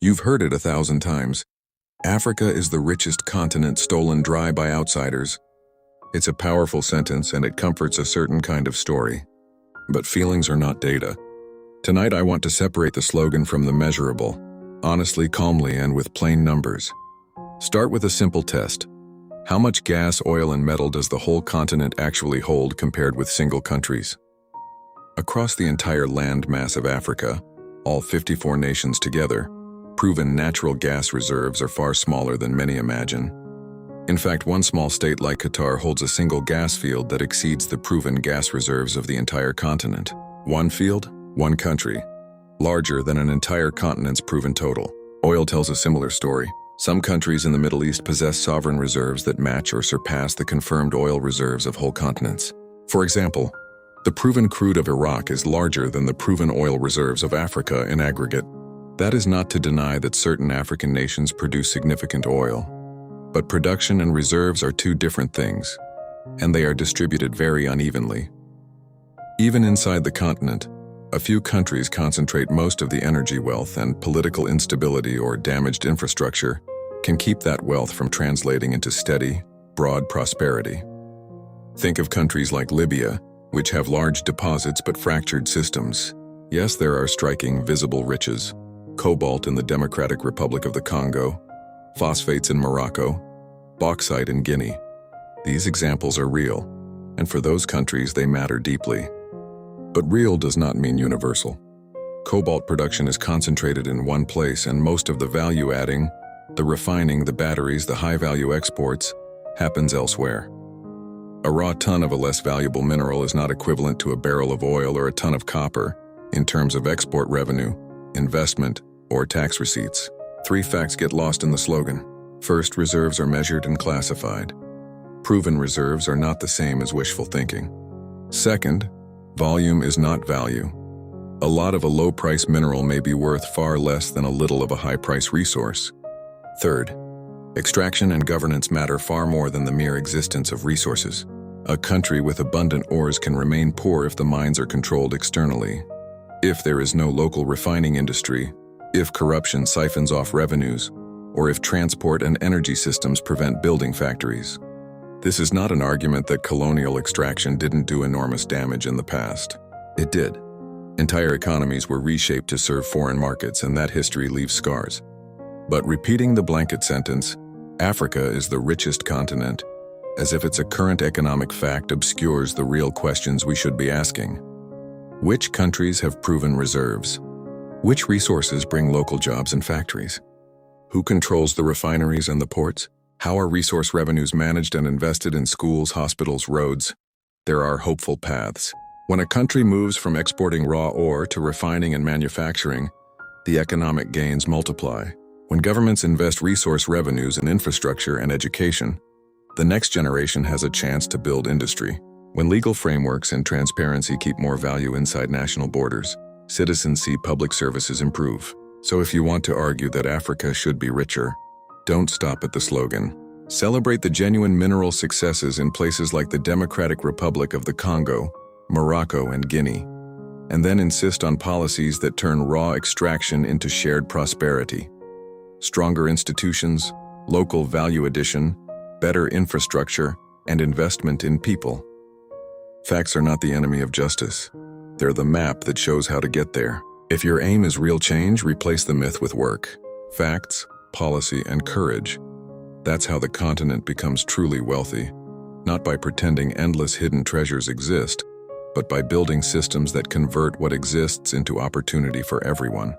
You've heard it 1,000 times. Africa is the richest continent stolen dry by outsiders. It's a powerful sentence and it comforts a certain kind of story. But feelings are not data. Tonight I want to separate the slogan from the measurable, honestly, calmly, and with plain numbers. Start with a simple test. How much gas, oil, and metal does the whole continent actually hold compared with single countries? Across the entire land mass of Africa, all 54 nations together, proven natural gas reserves are far smaller than many imagine. In fact, one small state like Qatar holds a single gas field that exceeds the proven gas reserves of the entire continent. One field, one country, larger than an entire continent's proven total. Oil tells a similar story. Some countries in the Middle East possess sovereign reserves that match or surpass the confirmed oil reserves of whole continents. For example, the proven crude of Iraq is larger than the proven oil reserves of Africa in aggregate. That is not to deny that certain African nations produce significant oil. But production and reserves are two different things, and they are distributed very unevenly. Even inside the continent, a few countries concentrate most of the energy wealth, and political instability or damaged infrastructure can keep that wealth from translating into steady, broad prosperity. Think of countries like Libya, which have large deposits but fractured systems. Yes, there are striking, visible riches. Cobalt in the Democratic Republic of the Congo, phosphates in Morocco, bauxite in Guinea. These examples are real, and for those countries they matter deeply. But real does not mean universal. Cobalt production is concentrated in one place, and most of the value-adding, the refining, the batteries, the high-value exports, happens elsewhere. A raw ton of a less valuable mineral is not equivalent to a barrel of oil or a ton of copper in terms of export revenue, investment, or tax receipts. 3 facts get lost in the slogan. First, reserves are measured and classified. Proven reserves are not the same as wishful thinking. Second, volume is not value. A lot of a low-price mineral may be worth far less than a little of a high-price resource. Third, extraction and governance matter far more than the mere existence of resources. A country with abundant ores can remain poor if the mines are controlled externally, if there is no local refining industry, if corruption siphons off revenues, or if transport and energy systems prevent building factories. This is not an argument that colonial extraction didn't do enormous damage in the past. It did. Entire economies were reshaped to serve foreign markets, and that history leaves scars. But repeating the blanket sentence, Africa is the richest continent, as if it's a current economic fact, obscures the real questions we should be asking. Which countries have proven reserves? Which resources bring local jobs and factories? Who controls the refineries and the ports? How are resource revenues managed and invested in schools, hospitals, roads? There are hopeful paths. When a country moves from exporting raw ore to refining and manufacturing, the economic gains multiply. When governments invest resource revenues in infrastructure and education, the next generation has a chance to build industry. When legal frameworks and transparency keep more value inside national borders, citizens see public services improve. So if you want to argue that Africa should be richer, don't stop at the slogan. Celebrate the genuine mineral successes in places like the Democratic Republic of the Congo, Morocco, and Guinea, and then insist on policies that turn raw extraction into shared prosperity. Stronger institutions, local value addition, better infrastructure, and investment in people. Facts are not the enemy of justice. They're the map that shows how to get there. If your aim is real change, replace the myth with work, facts, policy, and courage. That's how the continent becomes truly wealthy, not by pretending endless hidden treasures exist, but by building systems that convert what exists into opportunity for everyone.